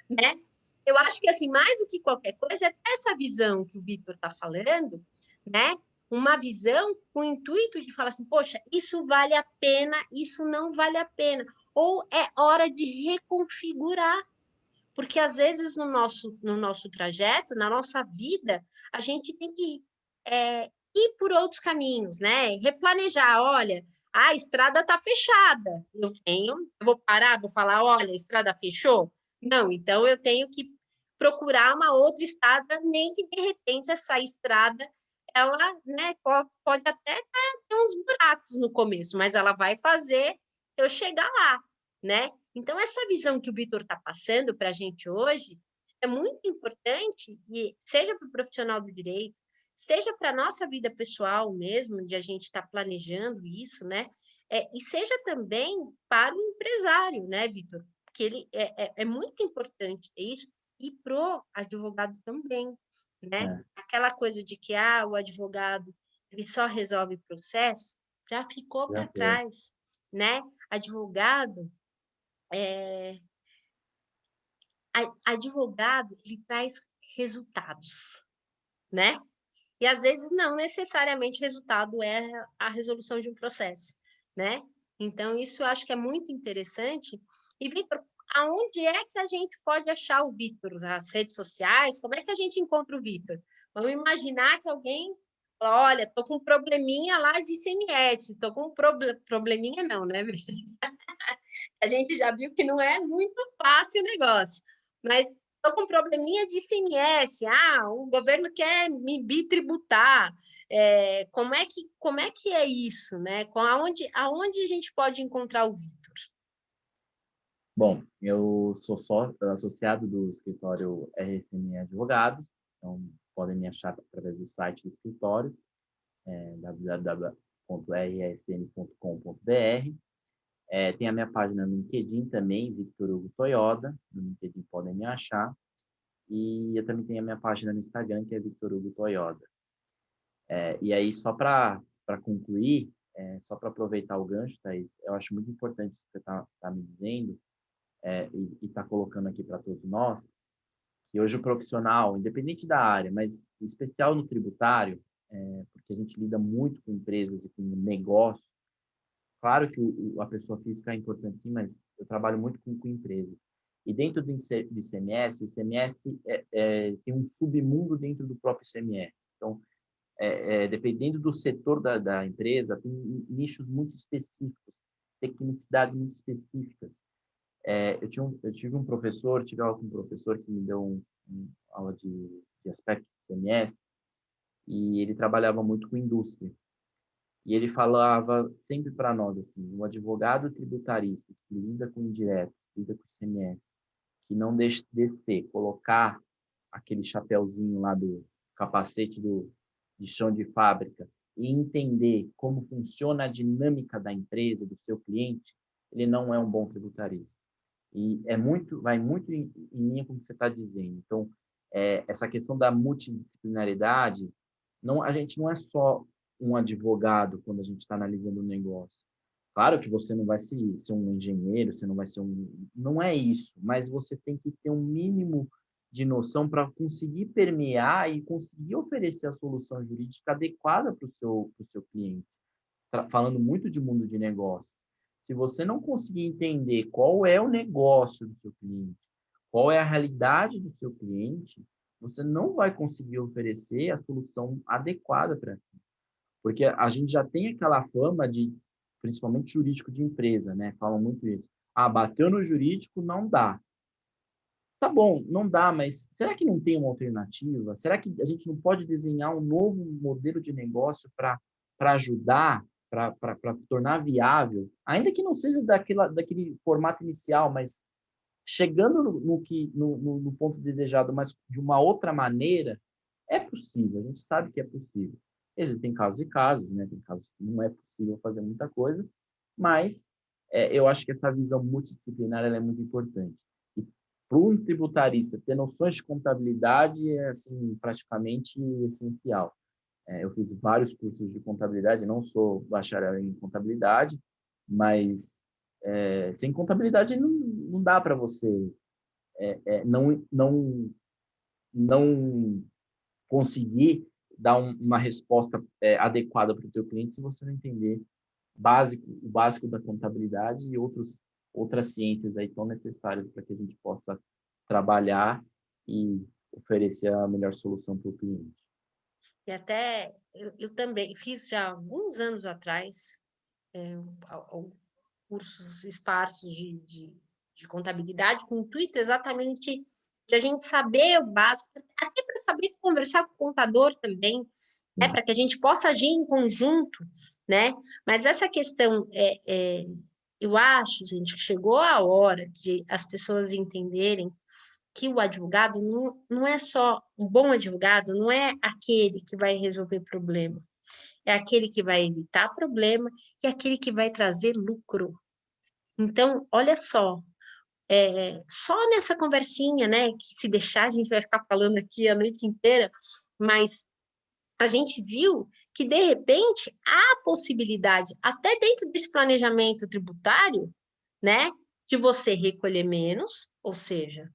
né? Eu acho que, assim, mais do que qualquer coisa, é essa visão que o Victor está falando, né? Uma visão com o intuito de falar assim, poxa, isso vale a pena, isso não vale a pena. Ou é hora de reconfigurar. Porque, às vezes, no nosso trajeto, na nossa vida, a gente tem que ir por outros caminhos, né? Replanejar, olha, a estrada está fechada. Eu vou parar, vou falar, olha, a estrada fechou? Não, então eu tenho que procurar uma outra estrada, nem que de repente essa estrada ela, né, pode até ter uns buracos no começo, mas ela vai fazer eu chegar lá, né? Então, essa visão que o Vitor está passando para a gente hoje é muito importante, e seja para o profissional do direito, seja para a nossa vida pessoal mesmo, de a gente estar planejando isso, né? E seja também para o empresário, né, Vitor? Que ele é muito importante isso, e pro advogado também, né? Aquela coisa de que o advogado ele só resolve processo já ficou Já para foi. trás, né? Advogado, advogado, ele traz resultados, né? E às vezes não necessariamente o resultado é a resolução de um processo, né? Então, isso eu acho que é muito interessante. E, Vitor, aonde é que a gente pode achar o Vitor? Nas redes sociais? Como é que a gente encontra o Vitor? Vamos imaginar que alguém fala, olha, estou com um probleminha lá de ICMS, estou com um probleminha não, né? A gente já viu que não é muito fácil o negócio, mas estou com um probleminha de ICMS, o governo quer me bitributar, como é que é isso, né? Aonde a gente pode encontrar o Vitor? Bom, eu sou associado do escritório RSM Advogados, então podem me achar através do site do escritório, www.rsn.com.br. Tem a minha página no LinkedIn também, Victor Hugo Toyoda, no LinkedIn podem me achar, e eu também tenho a minha página no Instagram, que é Victor Hugo Toyoda. E aí, só para concluir, só para aproveitar o gancho, Thaís, eu acho muito importante o que você tá me dizendo, e está colocando aqui para todos nós, que hoje o profissional, independente da área, mas em especial no tributário, porque a gente lida muito com empresas e com negócios. Claro que a pessoa física é importante, sim, mas eu trabalho muito com empresas. E dentro do ICMS, o ICMS tem um submundo dentro do próprio ICMS. Então, dependendo do setor da empresa, tem nichos muito específicos, tecnicidades muito específicas. Eu tive um professor, tive aula com um professor que me deu aula de aspecto do ICMS, e ele trabalhava muito com indústria. E ele falava sempre para nós, assim, um advogado tributarista que lida com indireto, lida com ICMS, que não deixe descer, colocar aquele chapéuzinho lá do capacete de chão de fábrica e entender como funciona a dinâmica da empresa, do seu cliente, ele não é um bom tributarista. E vai muito em linha com o que você está dizendo. Então, essa questão da multidisciplinaridade, a gente não é só um advogado quando a gente está analisando um negócio. Claro que você não vai ser um engenheiro, você não vai ser não é isso, mas você tem que ter um mínimo de noção para conseguir permear e conseguir oferecer a solução jurídica adequada para o seu cliente. Falando muito de mundo de negócio. Se você não conseguir entender qual é o negócio do seu cliente, qual é a realidade do seu cliente, você não vai conseguir oferecer a solução adequada para aquilo. Porque a gente já tem aquela fama de, principalmente jurídico de empresa, né? Falam muito isso. Ah, bateu no jurídico, não dá. Tá bom, não dá, mas será que não tem uma alternativa? Será que a gente não pode desenhar um novo modelo de negócio para ajudar, para tornar viável? Ainda que não seja daquele formato inicial, mas chegando no ponto desejado, mas de uma outra maneira, é possível, a gente sabe que é possível. Existem casos e casos, né? Tem casos que não é possível fazer muita coisa, mas eu acho que essa visão multidisciplinar ela é muito importante. E para um tributarista ter noções de contabilidade é assim, praticamente essencial. Eu fiz vários cursos de contabilidade, não sou bacharel em contabilidade, mas sem contabilidade não dá para você não conseguir dar uma resposta adequada para o teu cliente se você não entender o básico da contabilidade e outras ciências aí tão necessárias para que a gente possa trabalhar e oferecer a melhor solução para o cliente. E até eu também fiz já alguns anos atrás cursos esparsos de contabilidade, com o intuito exatamente de a gente saber o básico, até para saber conversar com o contador também, né, para que a gente possa agir em conjunto, né? Mas essa questão, eu acho, gente, que chegou a hora de as pessoas entenderem que o advogado não é só um bom advogado, não é aquele que vai resolver problema, é aquele que vai evitar problema e é aquele que vai trazer lucro. Então, olha só nessa conversinha, né, que se deixar a gente vai ficar falando aqui a noite inteira, mas a gente viu que, de repente, há possibilidade, até dentro desse planejamento tributário, né, de você recolher menos, ou seja,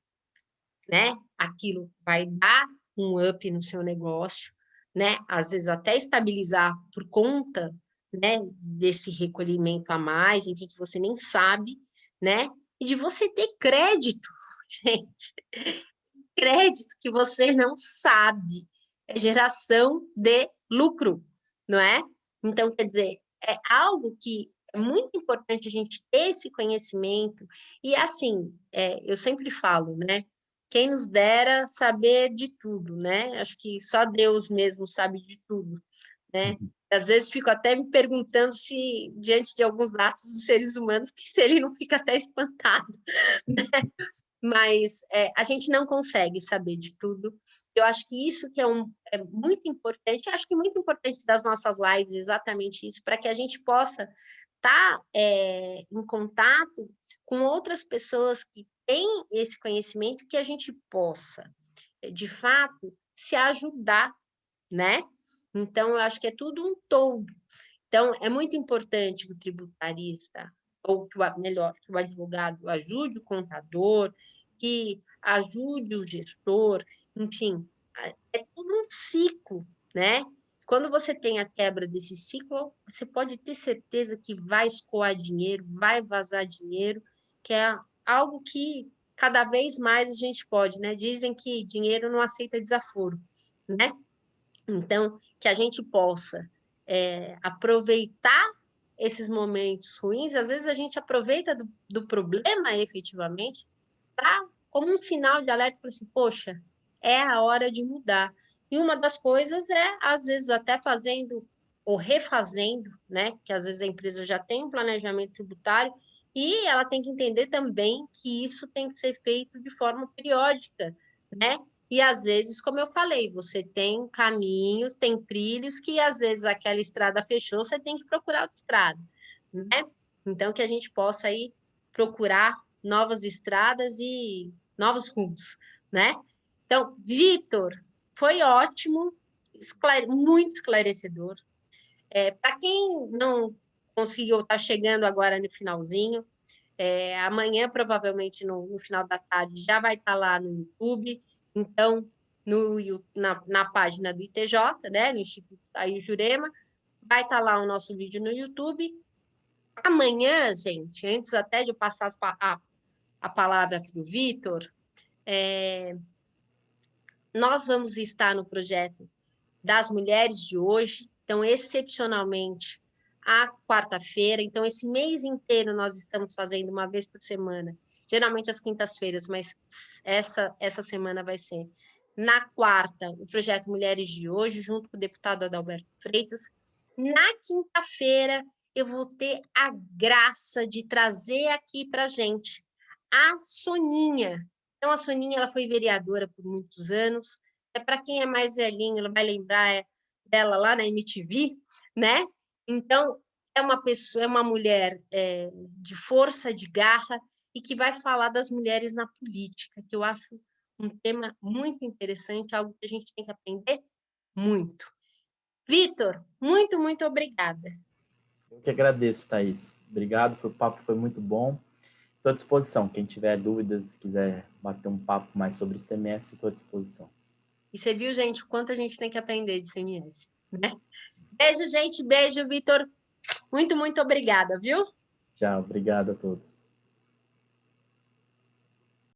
né, aquilo vai dar um up no seu negócio, né, às vezes até estabilizar por conta, né, desse recolhimento a mais, enfim, que você nem sabe, né, e de você ter crédito, gente, crédito que você não sabe, é geração de lucro, não é? Então, quer dizer, é algo que é muito importante a gente ter esse conhecimento, e assim, eu sempre falo, né? Quem nos dera saber de tudo, né? Acho que só Deus mesmo sabe de tudo, né? Às vezes fico até me perguntando se, diante de alguns atos dos seres humanos, que se ele não fica até espantado, né? Mas a gente não consegue saber de tudo. Eu acho que isso que é muito importante, acho que muito importante das nossas lives, exatamente isso, para que a gente possa estar em contato com outras pessoas que têm esse conhecimento, que a gente possa, de fato, se ajudar, né? Então, eu acho que é tudo um todo. Então, é muito importante que o tributarista, ou melhor, que o advogado ajude o contador, que ajude o gestor, enfim, é tudo um ciclo, né? Quando você tem a quebra desse ciclo, você pode ter certeza que vai escoar dinheiro, vai vazar dinheiro, que é algo que cada vez mais a gente pode, né? Dizem que dinheiro não aceita desaforo, né? Então, que a gente possa aproveitar esses momentos ruins, às vezes a gente aproveita do problema efetivamente como um sinal de alerta para assim, poxa, é a hora de mudar. E uma das coisas é, às vezes, até fazendo ou refazendo, né? Que às vezes a empresa já tem um planejamento tributário e ela tem que entender também que isso tem que ser feito de forma periódica, né? E às vezes, como eu falei, você tem caminhos, tem trilhos que às vezes aquela estrada fechou, você tem que procurar outra estrada, né? Então, que a gente possa aí procurar novas estradas e novos rumos, né? Então, Vitor, foi ótimo, muito esclarecedor. Para quem não conseguiu estar chegando agora no finalzinho, amanhã, provavelmente, no final da tarde, já vai estar lá no YouTube. Então, na página do ITJ, né, no Instituto Thaís Jurema, vai estar lá o nosso vídeo no YouTube. Amanhã, gente, antes até de eu passar a palavra para o Vitor, nós vamos estar no projeto das mulheres de hoje, então, excepcionalmente, a quarta-feira. Então, esse mês inteiro nós estamos fazendo uma vez por semana, geralmente às quintas-feiras, mas essa semana vai ser na quarta, o projeto Mulheres de Hoje, junto com o deputado Adalberto Freitas. Na quinta-feira, eu vou ter a graça de trazer aqui para a gente a Soninha. Então, a Soninha, ela foi vereadora por muitos anos. Para quem é mais velhinho, ela vai lembrar dela lá na MTV, né? Então, é uma pessoa, é uma mulher de força, de garra, e que vai falar das mulheres na política, que eu acho um tema muito interessante, algo que a gente tem que aprender muito. Vitor, muito, muito obrigada. Eu que agradeço, Thaís. Obrigado, o papo foi muito bom. Estou à disposição. Quem tiver dúvidas, quiser bater um papo mais sobre ICMS, estou à disposição. E você viu, gente, o quanto a gente tem que aprender de ICMS, né? Beijo, gente. Beijo, Vitor. Muito, muito obrigada, viu? Tchau, obrigado a todos.